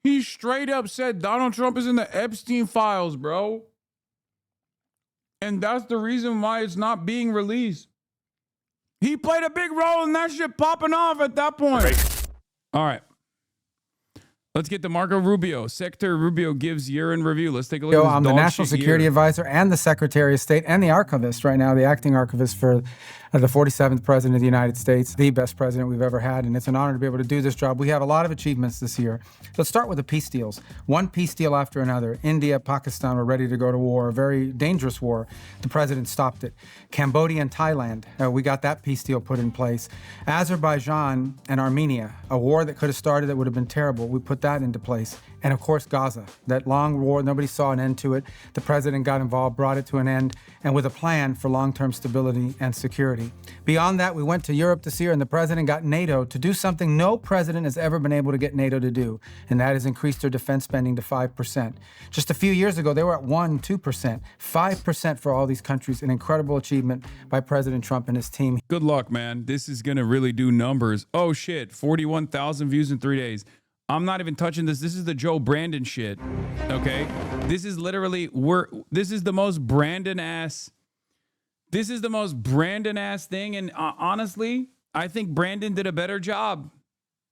He straight up said Donald Trump is in the Epstein files, bro. And that's the reason why it's not being released. He played a big role in that shit popping off at that point. All right. Let's get to Marco Rubio. Secretary Rubio gives year in review. Let's take a look at this. I'm the National Security Advisor and the Secretary of State and the Archivist right now, the acting Archivist for the 47th President of the United States, the best president we've ever had, and it's an honor to be able to do this job. We have a lot of achievements this year. Let's start with the peace deals. One peace deal after another. India, Pakistan were ready to go to war, a very dangerous war. The president stopped it. Cambodia and Thailand, we got that peace deal put in place. Azerbaijan and Armenia, a war that could have started that would have been terrible. We put that into place. And of course, Gaza, that long war, nobody saw an end to it. The president got involved, brought it to an end, and with a plan for long-term stability and security. Beyond that, we went to Europe this year, and the president got NATO to do something no president has ever been able to get NATO to do, and that is increase their defense spending to 5%. Just a few years ago, they were at 1%, 2%, 5% for all these countries, an incredible achievement by President Trump and his team. Good luck, man. This is going to really do numbers. Oh, shit. 41,000 views in 3 days. I'm not even touching this. This is the Joe Brandon shit. Okay? This is literally this is the most Brandon ass. This is the most Brandon ass thing, and honestly, I think Brandon did a better job.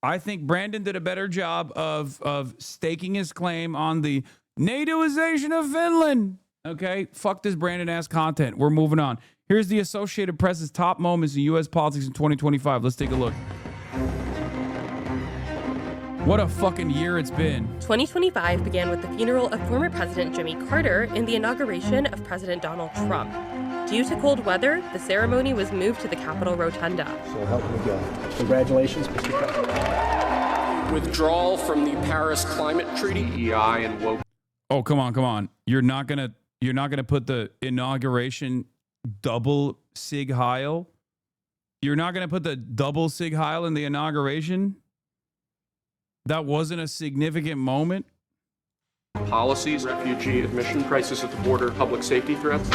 I think Brandon did a better job of staking his claim on the NATOization of Finland. Okay? Fuck this Brandon ass content. We're moving on. Here's the Associated Press's top moments in U.S. politics in 2025. Let's take a look. What a fucking year it's been. 2025 began with the funeral of former President Jimmy Carter and the inauguration of President Donald Trump. Due to cold weather, the ceremony was moved to the Capitol Rotunda. So help me God. Congratulations, Mr. President. Withdrawal from the Paris Climate Treaty, EI and woke. Oh, come on. You're not gonna put the inauguration double Sig Heil? You're not gonna put the double Sig Heil in the inauguration? That wasn't a significant moment? Policies, refugee admission, crisis at the border, public safety threats.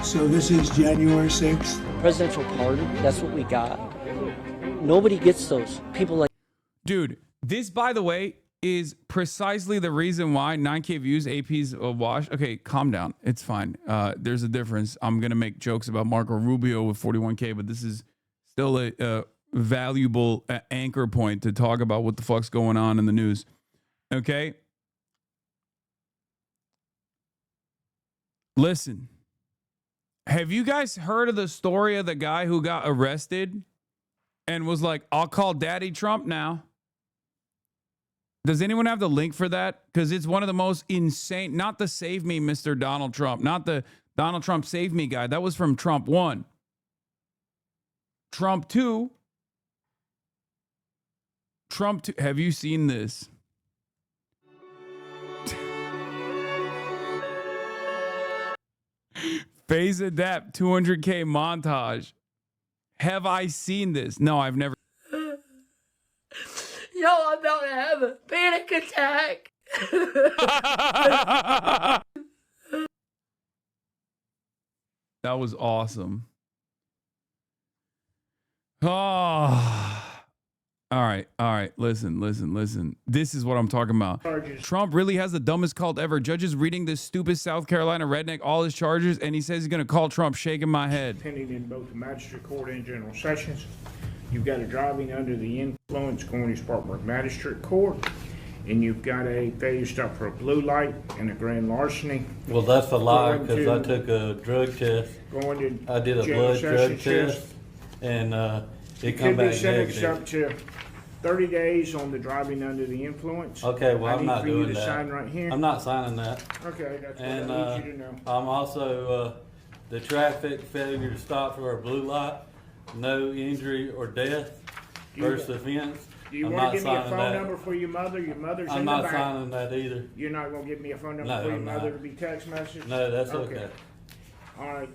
So this is January 6th. Presidential pardon, that's what we got. Nobody gets those. People like... Dude, this, by the way, is precisely the reason why 9K views, AP's a wash. Okay, calm down. It's fine. There's a difference. I'm going to make jokes about Marco Rubio with 41K, but this is still a valuable anchor point to talk about what the fuck's going on in the news. Okay? Listen. Have you guys heard of the story of the guy who got arrested and was like, I'll call Daddy Trump now? Does anyone have the link for that? Because it's one of the most insane, not the Save Me, Mr. Donald Trump, not the Donald Trump Save Me guy. That was from Trump 1. Trump 2. Have you seen this? Phase Adapt 200K montage. Have I seen this? No, I've never. Yo, I'm about to have a panic attack. That was awesome. Oh. All right. Listen. This is what I'm talking about. Trump really has the dumbest cult ever. Judges reading this stupid South Carolina redneck all his charges, and he says he's going to call Trump, shaking my head. Pending in both the magistrate court and general sessions. You've got a driving under the influence going to Spartanburg Magistrate Court, and you've got a failure stop for a blue light and a grand larceny. Well, that's a lie, because I took a drug test. I did a blood drug test, and it come back negative. Up to 30 days on the driving under the influence. Okay, well, I'm not doing that. Sign right here. I'm not signing that. Okay, that's what I need you to know. I'm also the traffic failure to stop for a blue light. No injury or death, first offense. Do you want to give me a phone number for your mother? Your mother's in the back. I'm not signing that either. You're not going to give me a phone number for your mother to be text message? No, that's okay. All right.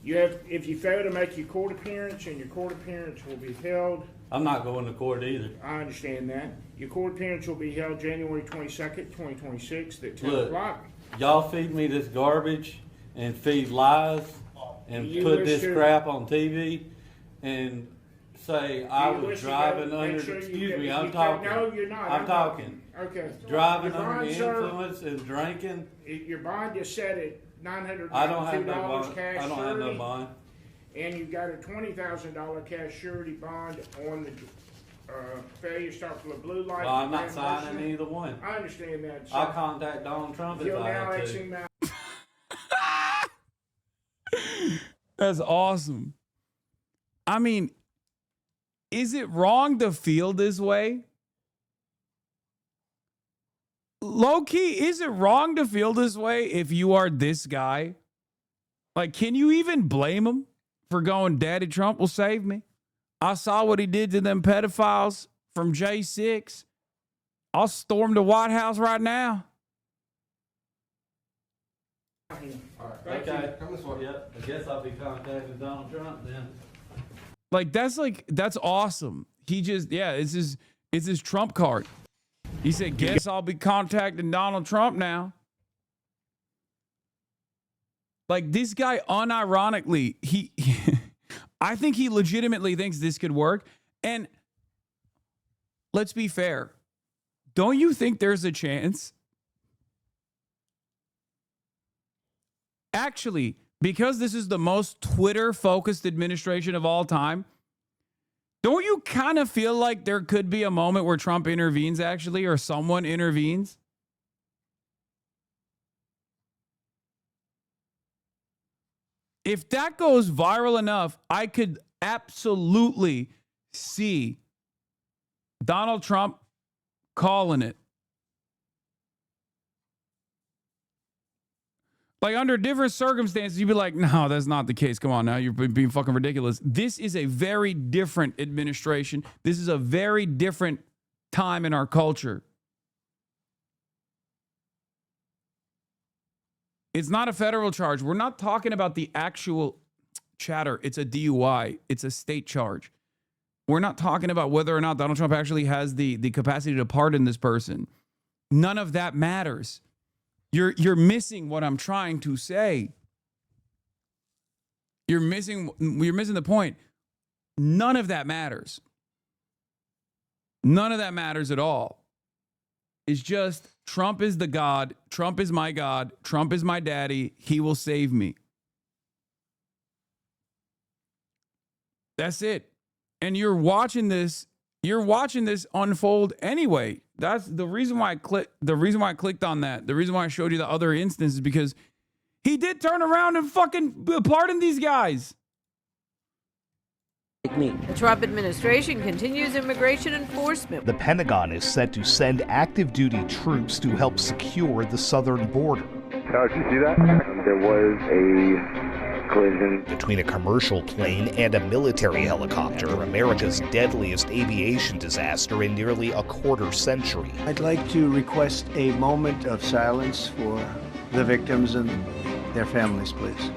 If you fail to make your court appearance, and your court appearance will be held. I'm not going to court either. I understand that. Your court appearance will be held January 22nd, 2026 at 10 o'clock. Y'all feed me this garbage and feed lies and put this crap on TV and say I was Listen, driving make under. sure you Excuse get- me, I'm you- talking. No, you're not. I'm talking. Okay. Driving Your under the bond, sir, influence and drinking. Your bond is set at $902 I don't have no bond. cash I don't have no surety, bond. and you've got a $20,000 cash surety bond on the failure to stop for the blue light. Well, I'm not and signing motion. either one. I understand that. sir. I'll contact Donald Trump if You'll I now have exit to. him out. That's awesome. I mean, is it wrong to feel this way? Low key, is it wrong to feel this way if you are this guy? Like, can you even blame him for going, Daddy Trump will save me? I saw what he did to them pedophiles from J6. I'll storm the White House right now. Okay. Yep. I guess I'll be contacting Donald Trump then. That's awesome. He just, yeah, it's his Trump card. He said, guess I'll be contacting Donald Trump now. Like, this guy, unironically, I think he legitimately thinks this could work. And let's be fair. Don't you think there's a chance? Actually, because this is the most Twitter-focused administration of all time, don't you kind of feel like there could be a moment where Trump intervenes, actually, or someone intervenes? If that goes viral enough, I could absolutely see Donald Trump calling it. Like, under different circumstances, you'd be like, no, that's not the case. Come on now, you're being fucking ridiculous. This is a very different administration. This is a very different time in our culture. It's not a federal charge. We're not talking about the actual chatter. It's a DUI. It's a state charge. We're not talking about whether or not Donald Trump actually has the capacity to pardon this person. None of that matters. You're missing what I'm trying to say. You're missing the point. None of that matters. None of that matters at all. It's just Trump is the God. Trump is my God. Trump is my daddy. He will save me. That's it. And you're watching this unfold anyway. That's the reason why I clicked on that. The reason why I showed you the other instances is because he did turn around and fucking pardon these guys. The Trump administration continues immigration enforcement. The Pentagon is set to send active duty troops to help secure the southern border. Did you see that? There was a collision between a commercial plane and a military helicopter, America's deadliest aviation disaster in nearly a quarter century. I'd like to request a moment of silence for the victims and their families, please.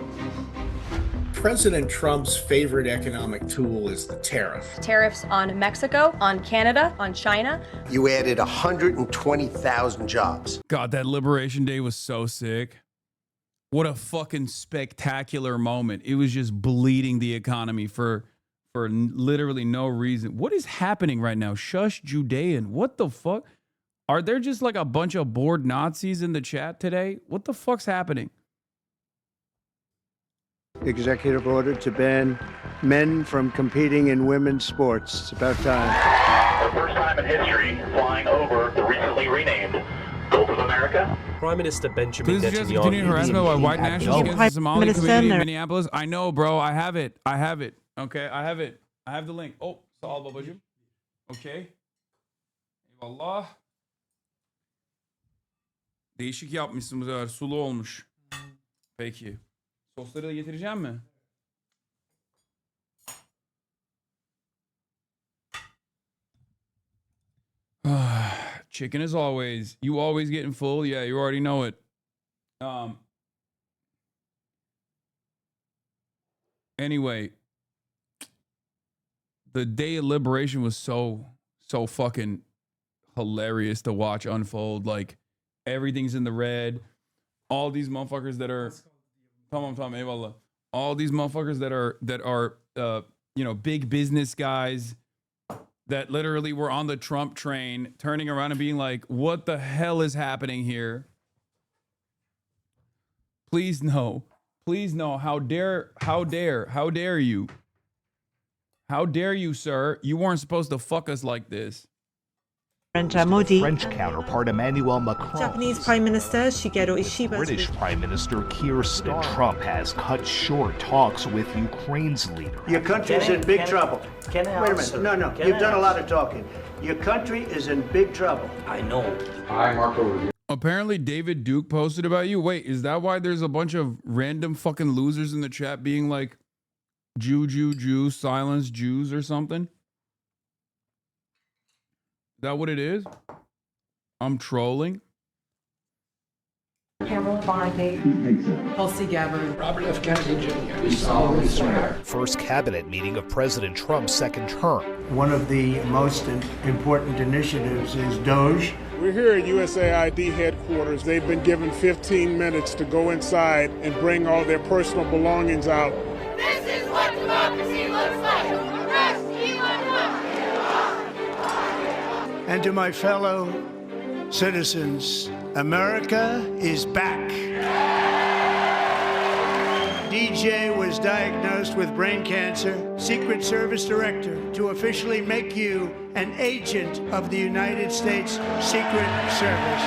President Trump's favorite economic tool is the tariff. Tariffs on Mexico, on Canada, on China. You added 120,000 jobs. God, that Liberation Day was so sick. What a fucking spectacular moment. It was just bleeding the economy for literally no reason. What is happening right now? Shush Judean. What the fuck? Are there just like a bunch of bored Nazis in the chat today? What the fuck's happening? Executive order to ban men from competing in women's sports. It's about time. For the first time in history, flying over the recently renamed Gulf of America. Prime Minister Benjamin This is just Netanyahu. continuing harassment by white nationalists against the Somali Minister community in there. Minneapolis. I know, bro. I have it. Okay, I have it. I have the link. Oh, sağ ol babacığım. Okay. Eyvallah. Değişik yapmışsınız. Sulu olmuş. Peki. Sosları da getireceğim mi? Chicken as always. You always getting full? Yeah, you already know it. Anyway, the day of liberation was so fucking hilarious to watch unfold. Like, everything's in the red. All these motherfuckers that are... Tamam eyvallah. All these motherfuckers that are big business guys that literally were on the Trump train, turning around and being like, what the hell is happening here? Please no. Please no. How dare you? How dare you, sir? You weren't supposed to fuck us like this. Modi. French counterpart Emmanuel Macron. Japanese Prime Minister Shigeru Ishiba. British Prime Minister Keir Starmer. Trump has cut short talks with Ukraine's leader. Your country's in big trouble. Wait a minute. No. You've done a lot of talking. Your country is in big trouble. I know. I, Marco Rubio. Apparently David Duke posted about you. Wait, is that why there's a bunch of random fucking losers in the chat being like, Jew, silence Jews or something? Is that what it is? I'm trolling. Pamela Bondi. Tulsi Gabbard. Robert F. Kennedy Jr. We solemnly swear. First cabinet meeting of President Trump's second term. One of the most important initiatives is Doge. We're here at USAID headquarters. They've been given 15 minutes to go inside and bring all their personal belongings out. This is what democracy looks like. Arrest Elon Musk. And to my fellow citizens, America is back. DJ was diagnosed with brain cancer. Secret Service Director to officially make you an agent of the United States Secret Service.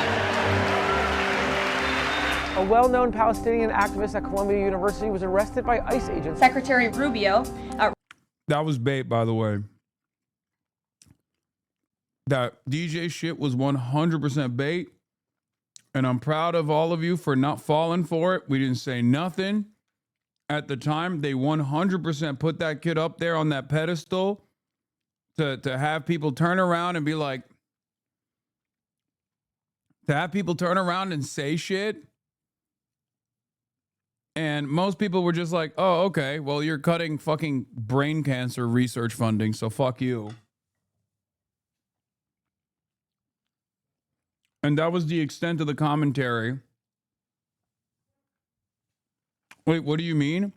A well-known Palestinian activist at Columbia University was arrested by ICE agents. Secretary Rubio. That was bait, by the way. That DJ shit was 100% bait. And I'm proud of all of you for not falling for it. We didn't say nothing. At the time, they 100% put that kid up there on that pedestal to have people turn around and be like, to have people turn around and say shit. And most people were just like, oh, okay, well, you're cutting fucking brain cancer research funding, so fuck you. And that was the extent of the commentary. Wait, what do you mean?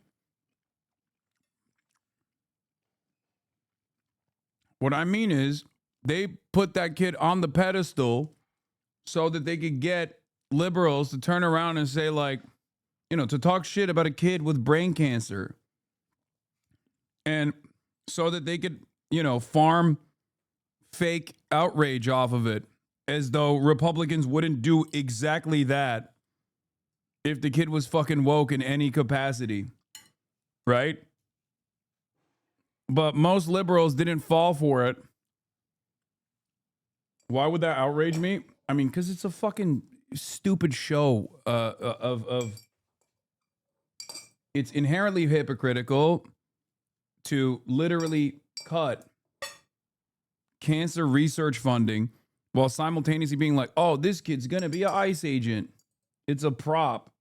What I mean is they put that kid on the pedestal so that they could get liberals to turn around and say, like, to talk shit about a kid with brain cancer. And so that they could, farm fake outrage off of it, as though Republicans wouldn't do exactly that if the kid was fucking woke in any capacity, right? But most liberals didn't fall for it. Why would that outrage me? I mean, because it's a fucking stupid show it's inherently hypocritical to literally cut cancer research funding while simultaneously being like, oh, this kid's gonna be an ICE agent. It's a prop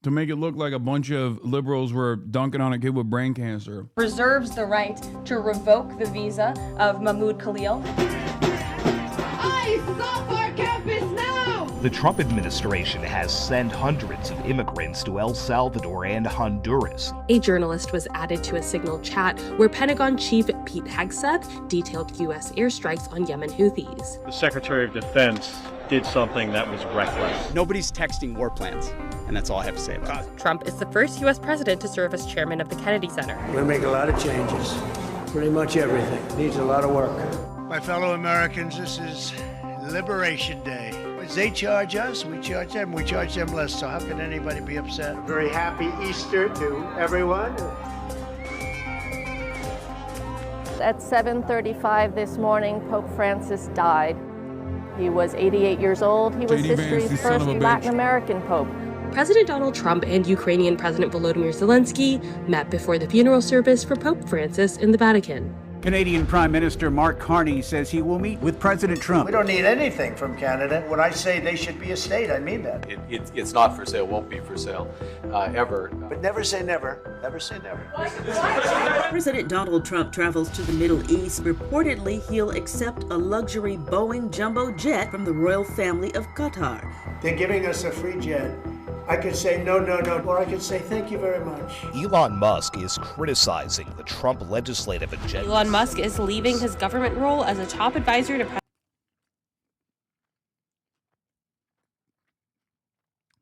to make it look like a bunch of liberals were dunking on a kid with brain cancer. Reserves the right to revoke the visa of Mahmoud Khalil. ICE is off our campus now! The Trump administration has sent hundreds of immigrants to El Salvador and Honduras. A journalist was added to a Signal chat where Pentagon Chief Pete Hegseth detailed U.S. airstrikes on Yemen Houthis. The Secretary of Defense did something that was reckless. Nobody's texting war plans, and that's all I have to say about it. Trump is the first U.S. president to serve as chairman of the Kennedy Center. We're going to make a lot of changes. Pretty much everything. Needs a lot of work. My fellow Americans, this is Liberation Day. As they charge us, we charge them. We charge them less, so how can anybody be upset? Very happy Easter to everyone. At 7:35 this morning, Pope Francis died. He was 88 years old. He was history's first Latin American pope. President Donald Trump and Ukrainian President Volodymyr Zelensky met before the funeral service for Pope Francis in the Vatican. Canadian Prime Minister Mark Carney says he will meet with President Trump. We don't need anything from Canada. When I say they should be a state, I mean that. It's not for sale, won't be for sale, ever. But never say never. Never say never. President Donald Trump travels to the Middle East. Reportedly, he'll accept a luxury Boeing jumbo jet from the royal family of Qatar. They're giving us a free jet. I could say no, or I could say thank you very much. Elon Musk is criticizing the Trump legislative agenda. Elon Musk is leaving his government role as a top advisor to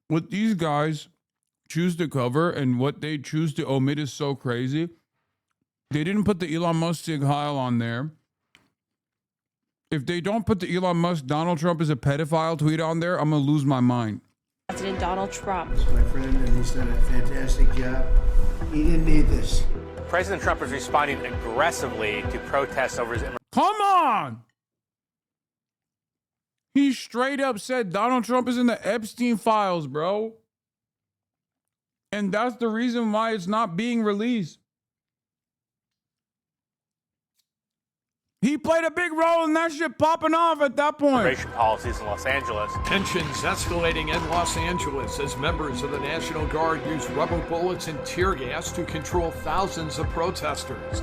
What these guys choose to cover and what they choose to omit is so crazy. They didn't put the Elon Musk Sig Heil on there. If they don't put the Elon Musk Donald Trump is a pedophile tweet on there, I'm going to lose my mind. President Donald Trump. My friend, and he's done a fantastic job. He didn't need this. President Trump is responding aggressively to protests over his Come on! He straight up said Donald Trump is in the Epstein files, bro. And that's the reason why it's not being released. He played a big role in that shit popping off at that point. immigration policies in Los Angeles. Tensions escalating in Los Angeles as members of the National Guard use rubber bullets and tear gas to control thousands of protesters.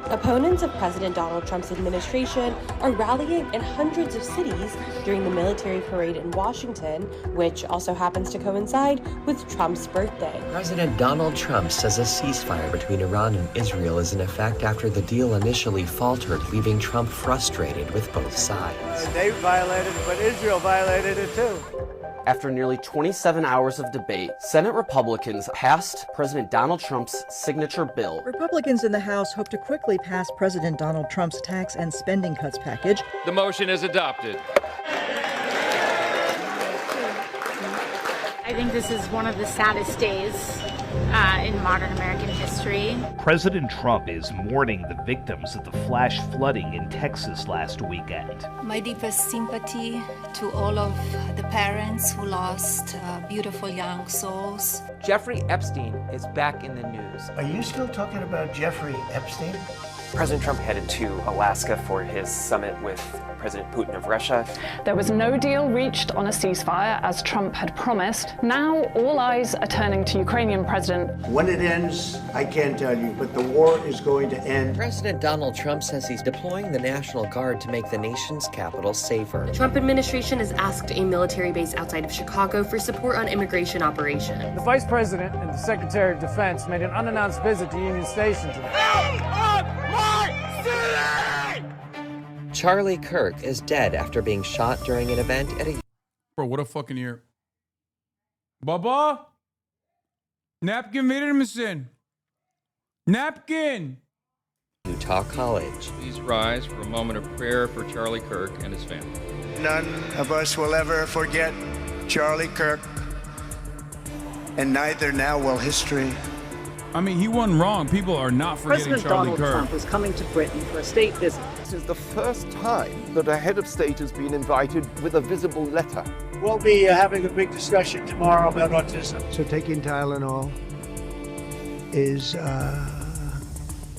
Opponents of President Donald Trump's administration are rallying in hundreds of cities during the military parade in Washington, which also happens to coincide with Trump's birthday. President Donald Trump says a ceasefire between Iran and Israel is in effect after the deal initially faltered, leaving Trump frustrated with both sides. They violated it, but Israel violated it too. After nearly 27 hours of debate, Senate Republicans passed President Donald Trump's signature bill. Republicans in the House hope to quickly pass President Donald Trump's tax and spending cuts package. The motion is adopted. I think this is one of the saddest days in modern American history. President Trump is mourning the victims of the flash flooding in Texas last weekend. My deepest sympathy to all of the parents who lost beautiful young souls. Jeffrey Epstein is back in the news. Are you still talking about Jeffrey Epstein? President Trump headed to Alaska for his summit with President Putin of Russia. There was no deal reached on a ceasefire, as Trump had promised. Now all eyes are turning to Ukrainian President. When it ends, I can't tell you, but the war is going to end. President Donald Trump says he's deploying the National Guard to make the nation's capital safer. The Trump administration has asked a military base outside of Chicago for support on immigration operations. The Vice President and the Secretary of Defense made an unannounced visit to Union Station today. Charlie Kirk is dead after being shot during an event at a... Bro, what a fucking year. Baba? Napkin verir misin? Napkin! Utah College. Please rise for a moment of prayer for Charlie Kirk and his family. None of us will ever forget Charlie Kirk, and neither now will history. I mean, he wasn't wrong. People are not forgetting President Charlie Donald Kirk. Trump is coming to Britain for a state visit. This is the first time that a head of state has been invited with a visible letter. We'll be having a big discussion tomorrow about autism. So taking Tylenol is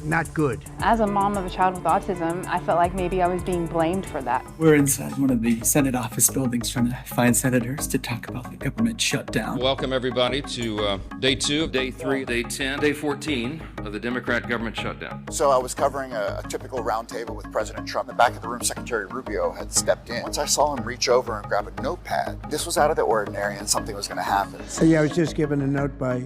not good. As a mom of a child with autism, I felt like maybe I was being blamed for that. We're inside one of the Senate office buildings trying to find senators to talk about the government shutdown. Welcome, everybody, to day 2, day 3, day 10, day 14 of the Democrat government shutdown. So I was covering a typical roundtable with President Trump. In the back of the room, Secretary Rubio had stepped in. Once I saw him reach over and grab a notepad, this was out of the ordinary and something was going to happen. Yeah, I was just given a note by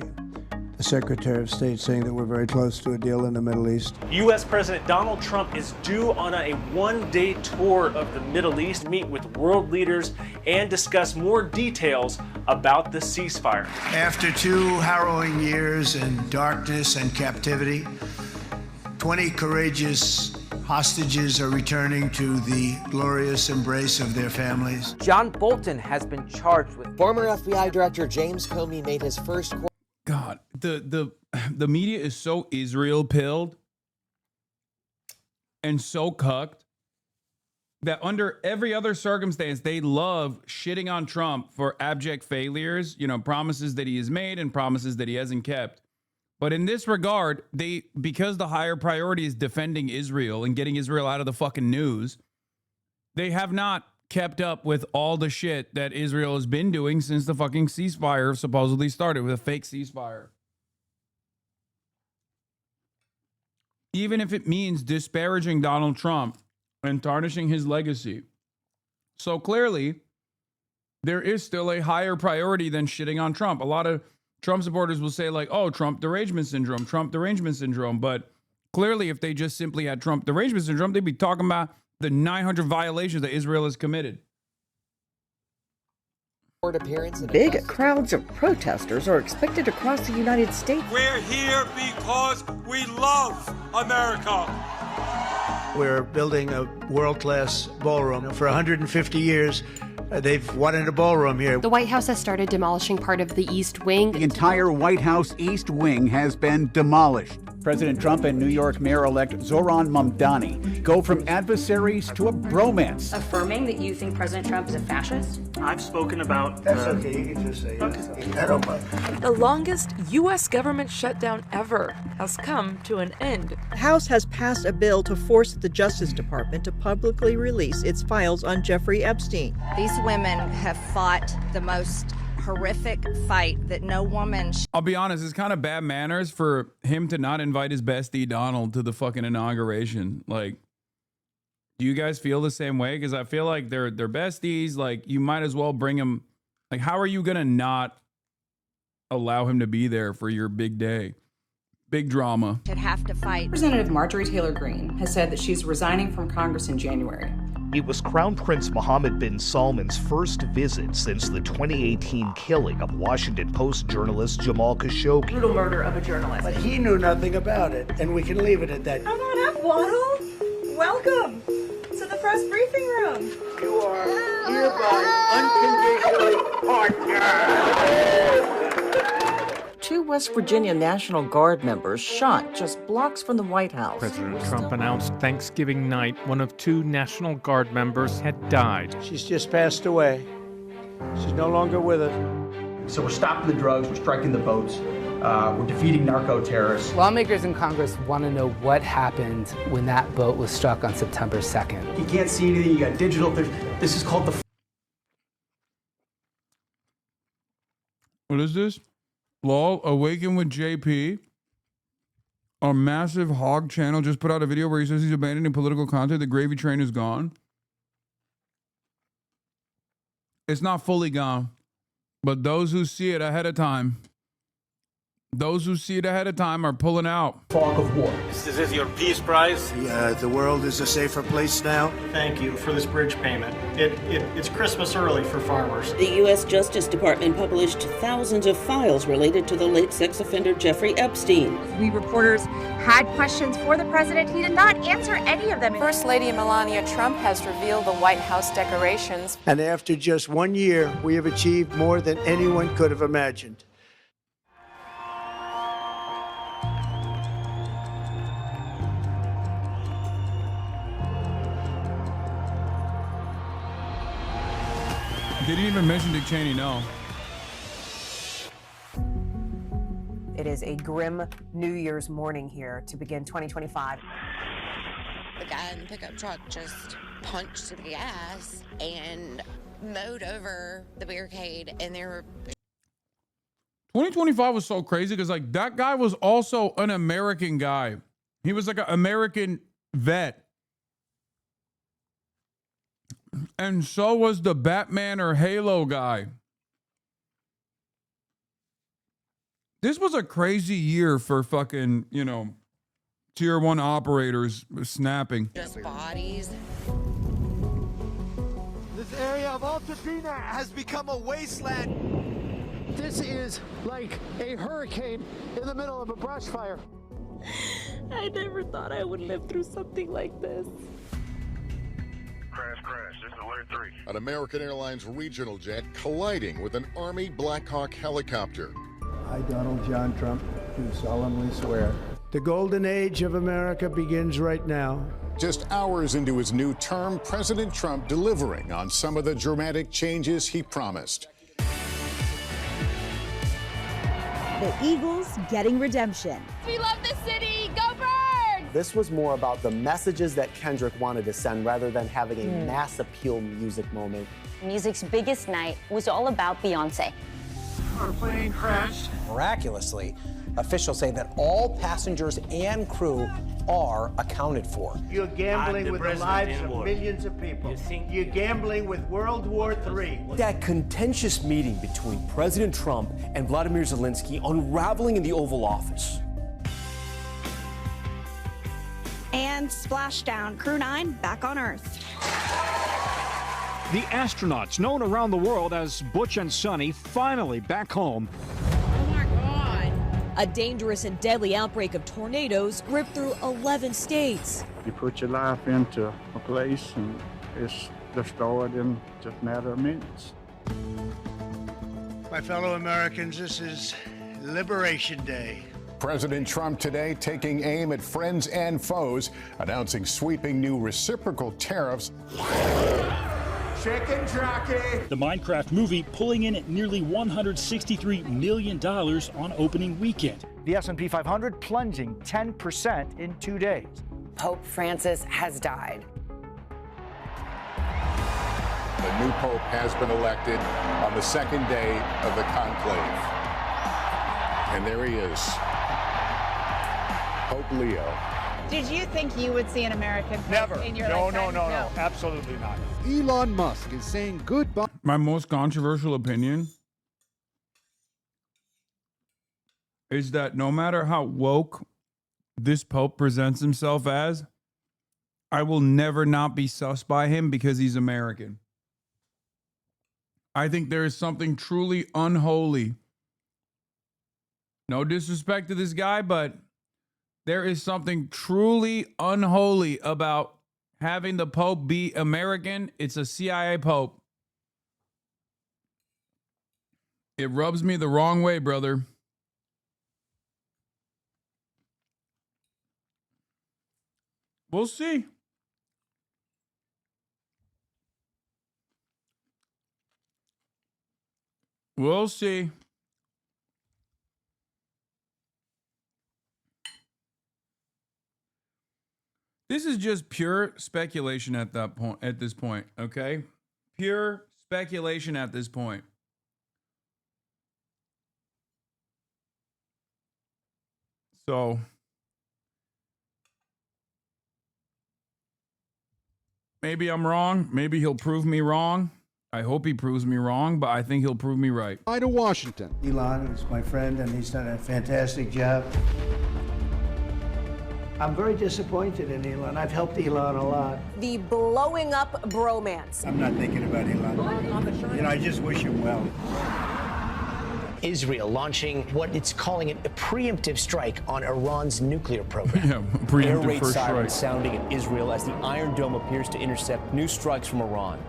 the Secretary of State saying that we're very close to a deal in the Middle East. U.S. President Donald Trump is due on a one-day tour of the Middle East, meet with world leaders, and discuss more details about the ceasefire. After 2 harrowing years in darkness and captivity, 20 courageous hostages are returning to the glorious embrace of their families. John Bolton has been charged with... Former FBI Director James Comey made his first... God, the media is so Israel pilled and so cucked that under every other circumstance, they love shitting on Trump for abject failures, you know, promises that he has made and promises that he hasn't kept. But in this regard, because the higher priority is defending Israel and getting Israel out of the fucking news, they have not kept up with all the shit that Israel has been doing since the fucking ceasefire supposedly started with a fake ceasefire. Even if it means disparaging Donald Trump and tarnishing his legacy. So clearly, there is still a higher priority than shitting on Trump. A lot of Trump supporters will say like, oh, Trump derangement syndrome. But clearly, if they just simply had Trump derangement syndrome, they'd be talking about the 900 violations that Israel has committed. Big crowds of protesters are expected across the United States. We're here because we love America. We're building a world-class ballroom. For 150 years, they've wanted a ballroom here. The White House has started demolishing part of the East Wing. The entire White House East Wing has been demolished. President Trump and New York Mayor-elect Zoran Mamdani go from adversaries to a bromance. Affirming that you think President Trump is a fascist? I've spoken about... That's okay, you can just say it. I don't mind. The longest U.S. government shutdown ever has come to an end. The House has passed a bill to force the Justice Department to publicly release its files on Jeffrey Epstein. These women have fought the most horrific fight that no woman... I'll be honest, it's kind of bad manners for him to not invite his bestie Donald to the fucking inauguration. Like, do you guys feel the same way? Because I feel like they're besties. Like, you might as well bring him. Like, how are you gonna not allow him to be there for your big day? Big drama. Should have to fight. Representative Marjorie Taylor Greene has said that she's resigning from Congress in January. It was Crown Prince Mohammed bin Salman's first visit since the 2018 killing of Washington Post journalist Jamal Khashoggi. Brutal murder of a journalist. But he knew nothing about it, and we can leave it at that. Come on up, Waddle. Welcome to the press briefing room. You are hereby unconditionally partner. Two West Virginia National Guard members shot just blocks from the White House. President Trump announced Thanksgiving night one of two National Guard members had died. She's just passed away. She's no longer with us. So we're stopping the drugs, we're striking the boats, we're defeating narco-terrorists. Lawmakers in Congress want to know what happened when that boat was struck on September 2nd. You can't see anything, you got digital. This is called the... What is this? Lol, Awaken with JP. Our massive hog channel just put out a video where he says he's abandoning political content. The gravy train is gone. It's not fully gone, but those who see it ahead of time, are pulling out. Fog of war. This is your peace prize. The world is a safer place now. Thank you for this bridge payment. It's Christmas early for farmers. The U.S. Justice Department published thousands of files related to the late sex offender Jeffrey Epstein. We reporters had questions for the president. He did not answer any of them. First Lady Melania Trump has revealed the White House decorations. And after just 1 year, we have achieved more than anyone could have imagined. They didn't even mention Dick Cheney, no. It is a grim New Year's morning here to begin 2025. The guy in the pickup truck just punched the gas and mowed over the barricade, and there were... 2025 was so crazy because, like, that guy was also an American guy. He was like an American vet. And so was the Batman or Halo guy. This was a crazy year for fucking, tier 1 operators snapping. Just bodies. This area of Altadena has become a wasteland. This is like a hurricane in the middle of a brush fire. I never thought I would live through something like this. Crash. This is Alert 3. An American Airlines regional jet colliding with an Army Black Hawk helicopter. I, Donald John Trump, do solemnly swear. The golden age of America begins right now. Just hours into his new term, President Trump delivering on some of the dramatic changes he promised. The Eagles getting redemption. We love the city. Go Birds! This was more about the messages that Kendrick wanted to send rather than having a mass appeal music moment. Music's biggest night was all about Beyonce. Our plane crashed. Miraculously, Officials say that all passengers and crew are accounted for. You're gambling with the lives of millions of people. You're gambling with World War III. That contentious meeting between President Trump and Vladimir Zelensky unraveling in the Oval Office. And splashdown, Crew 9 back on Earth. The astronauts, known around the world as Butch and Sonny, finally back home. Oh my God. A dangerous and deadly outbreak of tornadoes ripped through 11 states. You put your life into a place and it's destroyed in just a matter of minutes. My fellow Americans, this is Liberation Day. President Trump today taking aim at friends and foes, announcing sweeping new reciprocal tariffs. Chicken jockey. The Minecraft movie pulling in at nearly $163 million on opening weekend. The S&P 500 plunging 10% in 2 days. Pope Francis has died. The new pope has been elected on the second day of the conclave. And there he is, Pope Leo. Did you think you would see an American Never. in your No, lifetime? no, absolutely not. Elon Musk is saying goodbye. My most controversial opinion is that no matter how woke this Pope presents himself as, I will never not be sus by him because he's American. I think there is something truly unholy. No disrespect to this guy, but there is something truly unholy about having the Pope be American. It's a CIA Pope. It rubs me the wrong way, brother. We'll see. We'll see. This is just pure speculation at that point, at this point, okay? Pure speculation at this point. So maybe I'm wrong. Maybe he'll prove me wrong. I hope he proves me wrong, but I think he'll prove me right. Bye to Washington. Elon is my friend, and he's done a fantastic job. I'm very disappointed in Elon. I've helped Elon a lot. The blowing up bromance. I'm not thinking about Elon. You know, I just wish him well. Israel launching what it's calling a preemptive strike on Iran's nuclear program. Yeah, preemptive Air raid first sirens strike. sounding at Israel as the Iron Dome appears to intercept new strikes from Iran.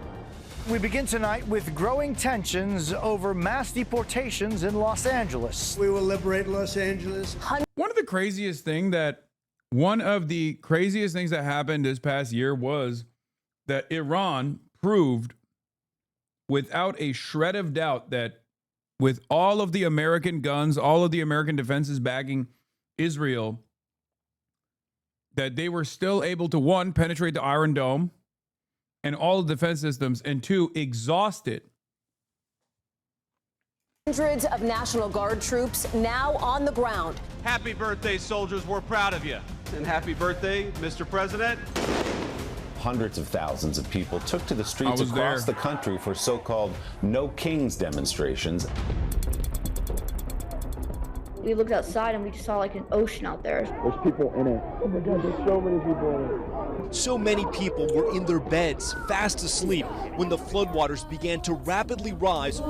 We begin tonight with growing tensions over mass deportations in Los Angeles. We will liberate Los Angeles. One of the craziest things that happened this past year was that Iran proved without a shred of doubt that with all of the American guns, all of the American defenses backing Israel, that they were still able to, one, penetrate the Iron Dome and all the defense systems, and two, exhaust it. Hundreds of National Guard troops now on the ground. Happy birthday, soldiers. We're proud of you. And happy birthday, Mr. President. Hundreds of thousands of people took to the streets across the country for so-called No Kings demonstrations. We looked outside and we just saw like an ocean out there. There's people in it. Oh my God, there's so many people in it. So many people were in their beds, fast asleep, when the floodwaters began to rapidly rise.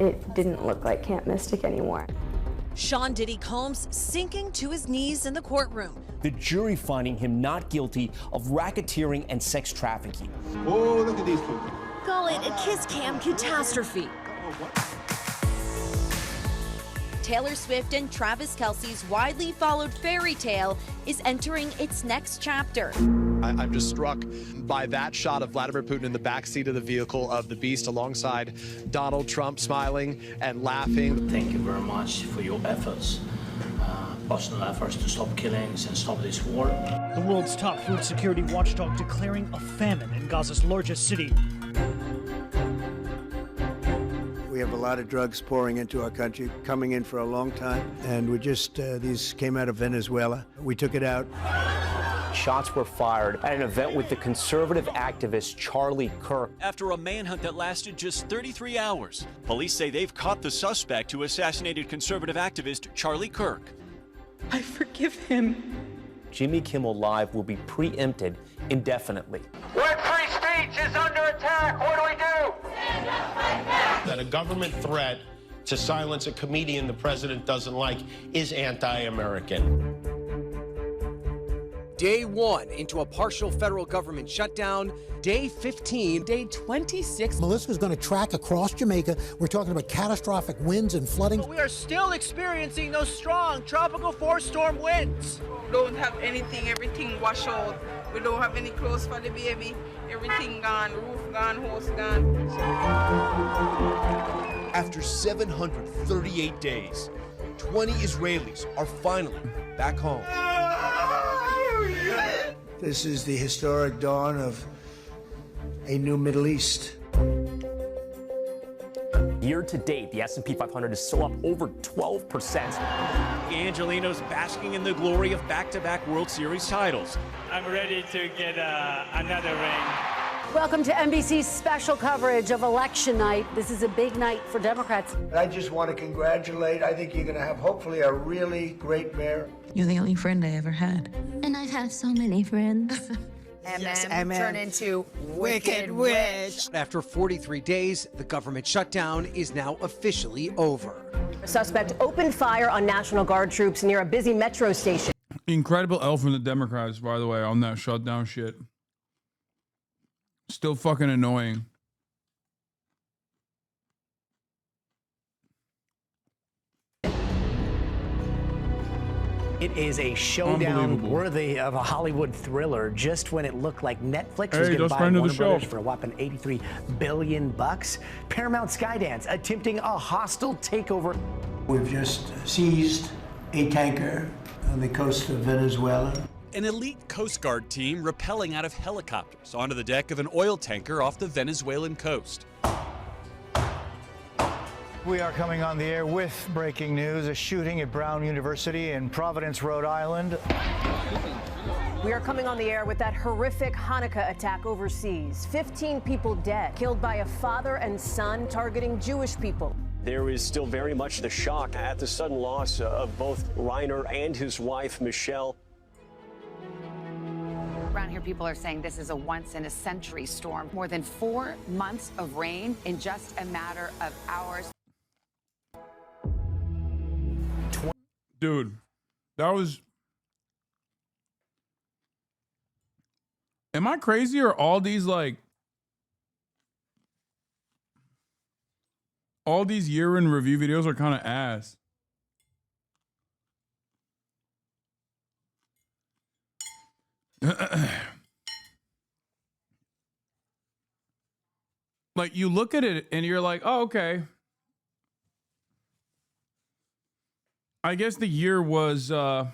It didn't look like Camp Mystic anymore. Sean Diddy Combs sinking to his knees in the courtroom. The jury finding him not guilty of racketeering and sex trafficking. Oh, look at these people. Call it a kiss cam catastrophe. Taylor Swift and Travis Kelce's widely followed fairy tale is entering its next chapter. I'm just struck by that shot of Vladimir Putin in the backseat of the vehicle of the Beast alongside Donald Trump smiling and laughing. Thank you very much for your efforts, personal efforts to stop killings and stop this war. The world's top food security watchdog declaring a famine in Gaza's largest city. We We have a lot of drugs pouring into our country, coming in for a long time. And these came out of Venezuela. We took it out. Shots were fired at an event with the conservative activist Charlie Kirk. After a manhunt that lasted just 33 hours, police say they've caught the suspect who assassinated conservative activist Charlie Kirk. I forgive him. Jimmy Kimmel Live will be preempted indefinitely. When free speech is under attack, what do we do? That a government threat to silence a comedian the president doesn't like is anti-American. Day 1 into a partial federal government shutdown. Day 15. Day 26. Melissa's going to track across Jamaica. We're talking about catastrophic winds and flooding. We are still experiencing those strong tropical force storm winds. We don't have anything, everything washed out. We don't have any clothes for the baby. Everything gone, roof gone, hose gone. After 738 days, 20 Israelis are finally back home. This is the historic dawn of a new Middle East. Year to date, the S&P 500 is still up over 12%. Angelino's basking in the glory of back-to-back World Series titles. I'm ready to get another ring. Welcome to NBC's special coverage of election night. This is a big night for Democrats. I just want to congratulate. I think you're going to have hopefully a really great mayor. You're the only friend I ever had. And I've had so many friends. MM turn into Wicked Witch. After 43 days, the government shutdown is now officially over. A suspect opened fire on National Guard troops near a busy metro station. Incredible L from the Democrats, by the way, on that shutdown shit. Still fucking annoying. It is a showdown worthy of a Hollywood thriller. Just when it looked like Netflix was going to buy Warner Brothers for a whopping $83 billion, Paramount Skydance attempting a hostile takeover. We've just seized a tanker on the coast of Venezuela. An elite Coast Guard team rappelling out of helicopters onto the deck of an oil tanker off the Venezuelan coast. We are coming on the air with breaking news, a shooting at Brown University in Providence, Rhode Island. We are coming on the air with that horrific Hanukkah attack overseas. 15 people dead, killed by a father and son targeting Jewish people. There is still very much the shock at the sudden loss of both Reiner and his wife, Michelle. Around here, people are saying this is a once-in-a-century storm. More than 4 months of rain in just a matter of hours. Dude, that was... Am I crazy or all these, like... All these year-in review videos are kind of ass. Like, you look at it and you're like, oh, okay. I guess the year was all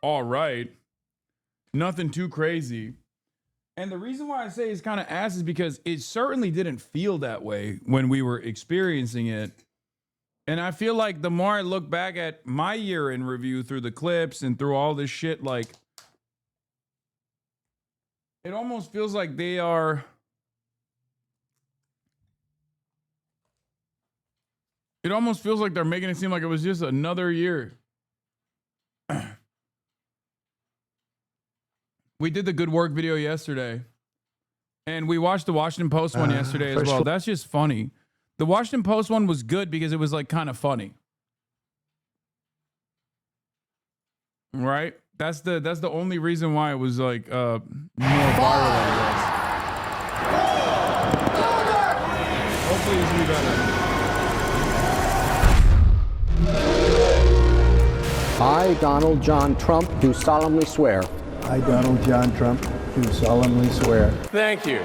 right. Nothing too crazy. And the reason why I say it's kind of ass is because it certainly didn't feel that way when we were experiencing it. And I feel like the more I look back at my year in review through the clips and through all this shit, like, it almost feels like they are... It almost feels like they're making it seem like it was just another year. We did the good work video yesterday. And we watched the Washington Post one yesterday as well. That's just funny. The Washington Post one was good because it was like kind of funny. Right? That's the only reason why it was like more viral, I guess. Hopefully this will be better. I, Donald John Trump, do solemnly swear. I, Donald John Trump, do solemnly swear. Thank you.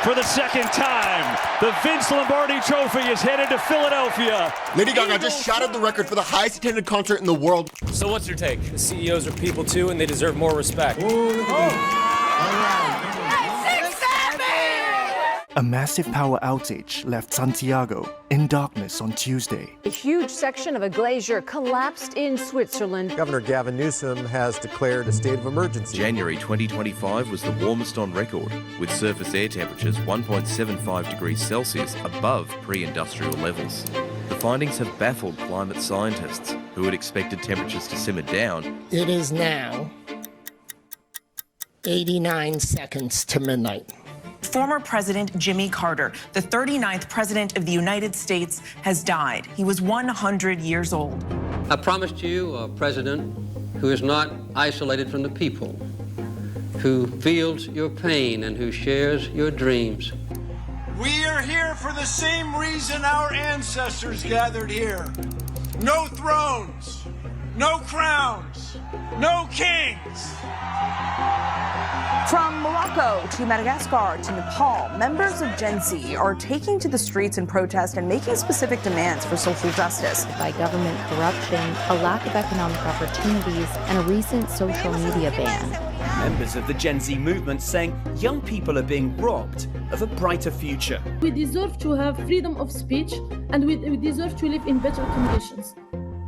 For the second time, the Vince Lombardi Trophy is headed to Philadelphia. Lady Gaga just shattered the record for the highest attended concert in the world. So what's your take? The CEOs are people too, and they deserve more respect. A massive power outage left Santiago in darkness on Tuesday. A huge section of a glacier collapsed in Switzerland. Governor Gavin Newsom has declared a state of emergency. January 2025 was the warmest on record, with surface air temperatures 1.75 degrees Celsius above pre-industrial levels. The findings have baffled climate scientists, who had expected temperatures to simmer down. It is now 89 seconds to midnight. Former President Jimmy Carter, the 39th President of the United States, has died. He was 100 years old. I promised you a president who is not isolated from the people, who feels your pain and who shares your dreams. We are here for the same reason our ancestors gathered here. No thrones, no crowns, no kings. From Morocco to Madagascar to Nepal, members of Gen Z are taking to the streets in protest and making specific demands for social justice. By government corruption, a lack of economic opportunities, and a recent social media ban. Members of the Gen Z movement saying young people are being robbed of a brighter future. We deserve to have freedom of speech, and we deserve to live in better conditions.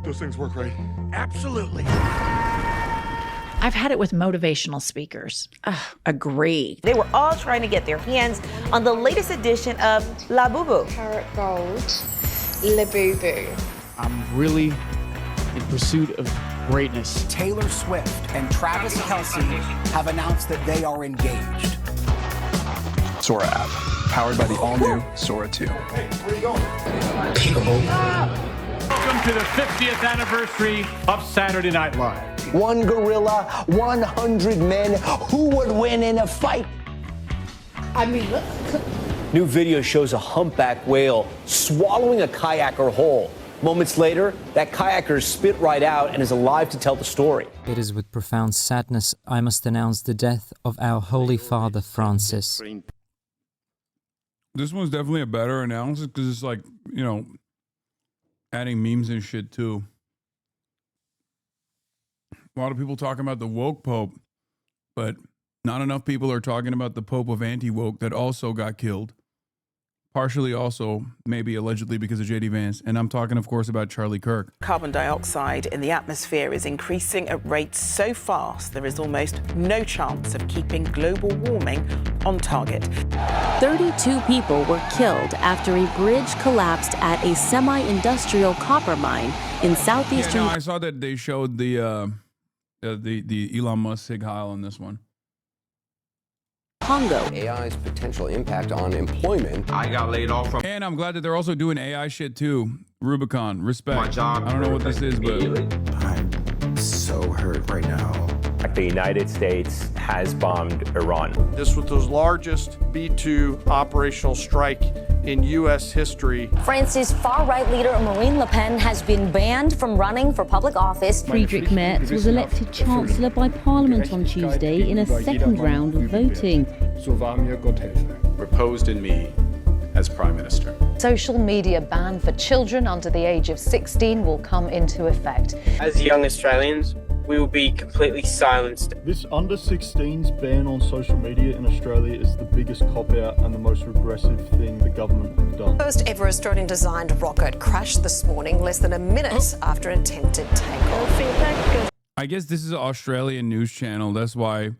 Those things work, right? Absolutely. I've had it with motivational speakers. Agree. They were all trying to get their hands on the latest edition of La Boo Boo. Carrot Gold, La Boo Boo. I'm really in pursuit of greatness. Taylor Swift and Travis Kelce have announced that they are engaged. Sora app, powered by the all-new Sora 2. Hey, where are you going? Peekaboo. Welcome to the 50th anniversary of Saturday Night Live. One gorilla, 100 men. Who would win in a fight? I mean, look. New video shows a humpback whale swallowing a kayaker whole. Moments later, that kayaker spit right out and is alive to tell the story. It is with profound sadness I must announce the death of our Holy Father Francis. This one's definitely a better analysis because it's like, you know, adding memes and shit too. A lot of people talking about the woke Pope, but not enough people are talking about the Pope of anti-woke that also got killed. Partially also, maybe allegedly because of J.D. Vance. And I'm talking, of course, about Charlie Kirk. Carbon dioxide in the atmosphere is increasing at rates so fast there is almost no chance of keeping global warming on target. 32 people were killed after a bridge collapsed at a semi-industrial copper mine in southeastern... Yeah, no, I saw that they showed the Elon Musk Sig Heil on this one. Congo. AI's potential impact on employment. I got laid off from... And I'm glad that they're also doing AI shit too. Rubicon, respect. My job. I don't know what this is, but... I'm so hurt right now. The United States has bombed Iran. This was the largest B-2 operational strike in U.S. history. France's far-right leader Marine Le Pen has been banned from running for public office. Friedrich Merz was elected Chancellor by Parliament on Tuesday in a second round of voting. Reposed in me as Prime Minister. Social media ban for children under the age of 16 will come into effect. As young Australians, we will be completely silenced. This under 16s ban on social media in Australia is the biggest cop-out and the most regressive thing the government have done. First ever Australian-designed rocket crashed this morning less than a minute after an attempted takeoff. I guess this is an Australian news channel. That's why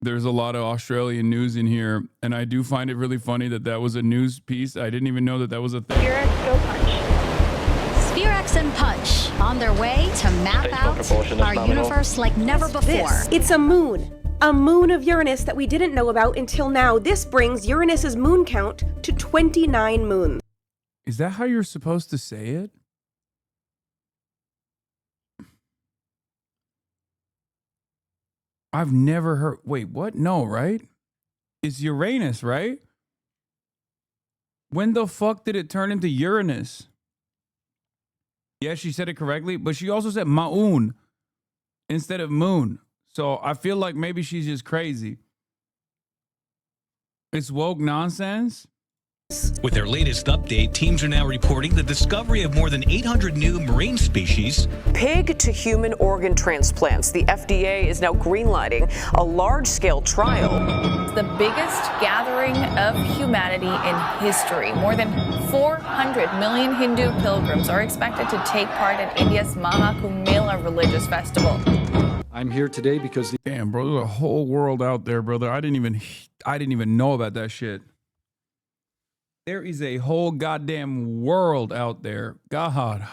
there's a lot of Australian news in here. And I do find it really funny that that was a news piece. I didn't even know that that was a thing. Spherex and Punch on their way to map out our universe like never before. It's a moon of Uranus that we didn't know about until now. This brings Uranus's moon count to 29 moons. Is that how you're supposed to say it? I've never heard. Wait, what? No, right? It's Uranus, right? When the fuck did it turn into Uranus? Yeah, she said it correctly, but she also said Ma'un instead of moon. So I feel like maybe she's just crazy. It's woke nonsense. With their latest update, teams are now reporting the discovery of more than 800 new marine species. Pig to human organ transplants. The FDA is now greenlighting a large-scale trial. The biggest gathering of humanity in history. More than 400 million Hindu pilgrims are expected to take part in India's Maha Kumbh Mela religious festival. I'm here today because damn, bro, there's a whole world out there, brother. I didn't even know about that shit. There is a whole goddamn world out there. God.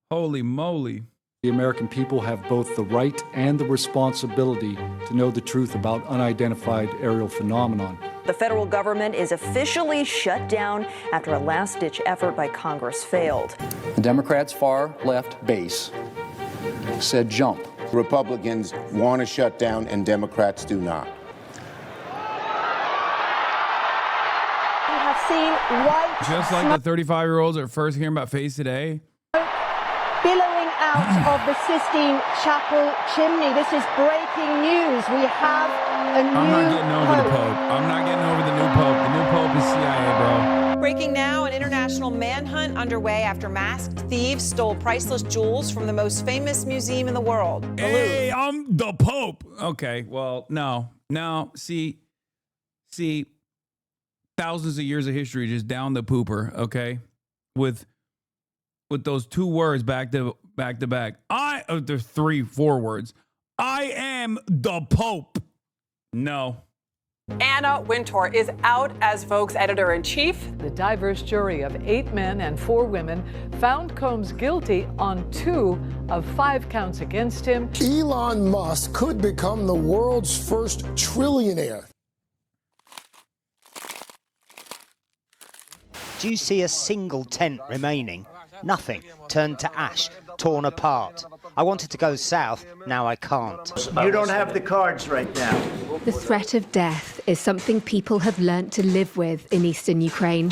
Holy moly. the American people have both the right and the responsibility to know the truth about unidentified aerial phenomenon. The federal government is officially shut down after a last-ditch effort by Congress failed. The Democrats' far-left base said jump. Republicans want to shut down and Democrats do not. Seen white just like the 35-year-olds are first hearing about Face today. Billowing out of the Sistine Chapel chimney. This is breaking news. We have a new I'm not getting over pope. the Pope. I'm not getting over the new Pope. The new Pope is CIA, bro. Breaking now, an international manhunt underway after masked thieves stole priceless jewels from the most famous museum in the world. The Hey, Louvre. I'm the Pope. Okay, well, no. See, thousands of years of history just down the pooper, okay? With those two words back to back. There's 3-4 words. I am the Pope. No. Anna Wintour is out as Vogue's editor-in-chief. The diverse jury of 8 men and 4 women found Combs guilty on 2 of 5 counts against him. Elon Musk could become the world's first trillionaire. Do you see a single tent remaining? Nothing. Turned to ash, torn apart. I wanted to go south, now I can't. You don't have the cards right now. The threat of death is something people have learnt to live with in eastern Ukraine.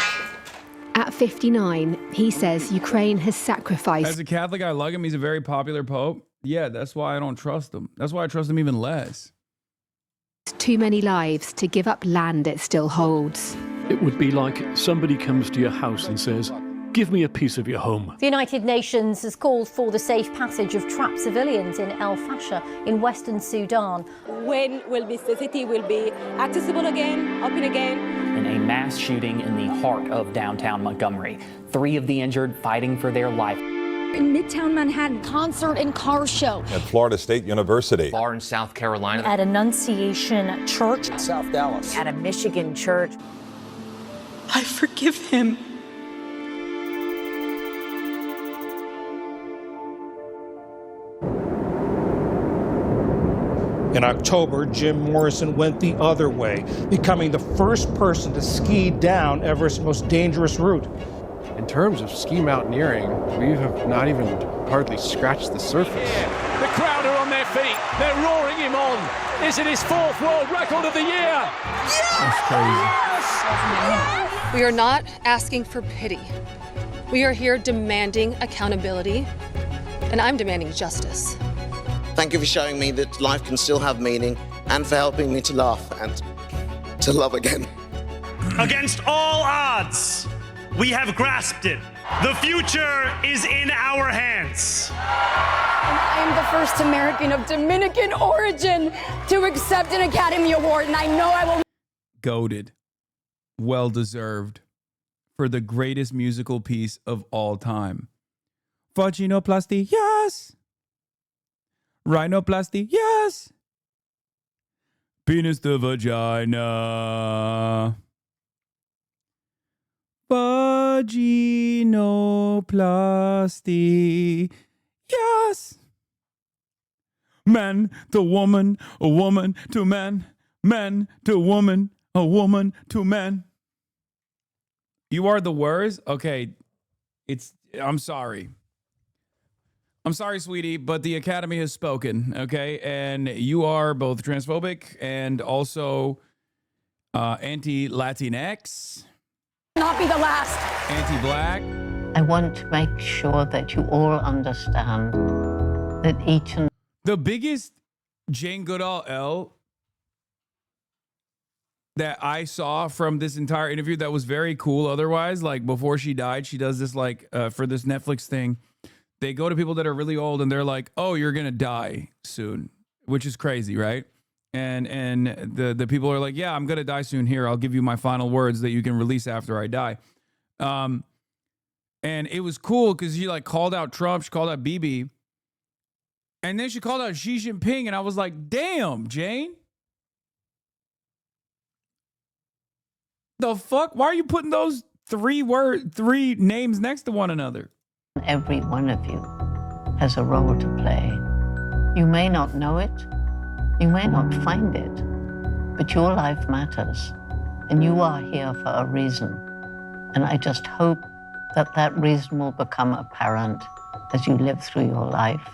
At 59, he says Ukraine has sacrificed. As a Catholic, I like him. He's a very popular Pope. Yeah, that's why I don't trust him. That's why I trust him even less. Too many lives to give up land it still holds. It would be like somebody comes to your house and says, "Give me a piece of your home." The United Nations has called for the safe passage of trapped civilians in El Fasher in western Sudan. When will the city will be accessible again, open again? In a mass shooting in the heart of downtown Montgomery, 3 of the injured fighting for their life. In Midtown Manhattan, concert and car show. At Florida State University. Bar in South Carolina. At Annunciation Church. South Dallas. At a Michigan church. I forgive him. In October, Jim Morrison went the other way, becoming the first person to ski down Everest's most dangerous route. In terms of ski mountaineering, we have not even hardly scratched the surface. Yeah. The crowd are on their feet. They're roaring him on. Is it his 4th world record of the year? That's crazy. We are not asking for pity. We are here demanding accountability, and I'm demanding justice. Thank you for showing me that life can still have meaning and for helping me to laugh and to love again. Against all odds, we have grasped it. The future is in our hands. I am the first American of Dominican origin to accept an Academy Award, and I know I will. Goated. Well deserved. For the greatest musical piece of all time. Vaginoplasty, yes. Rhinoplasty, yes. Penis to vagina. Vaginoplasty, yes. Man to woman, a woman to man, man to woman, a woman to man. You are the worst? Okay, I'm sorry. I'm sorry, sweetie, but the Academy has spoken, okay? And you are both transphobic and also anti-Latinx. Not be the last. Anti-black. I want to make sure that you all understand that each and the biggest Jane Goodall L that I saw from this entire interview that was very cool. Otherwise, like before she died, she does this like for this Netflix thing. They go to people that are really old and they're like, "Oh, you're gonna die soon," which is crazy, right? And the people are like, "Yeah, I'm gonna die soon. Here, I'll give you my final words that you can release after I die." And it was cool because she like called out Trump, she called out Bibi, and then she called out Xi Jinping, and I was like, "Damn, Jane." The fuck? Why are you putting those three names next to one another? Every one of you has a role to play. You may not know it, you may not find it, but your life matters, and you are here for a reason. And I just hope that that reason will become apparent as you live through your life.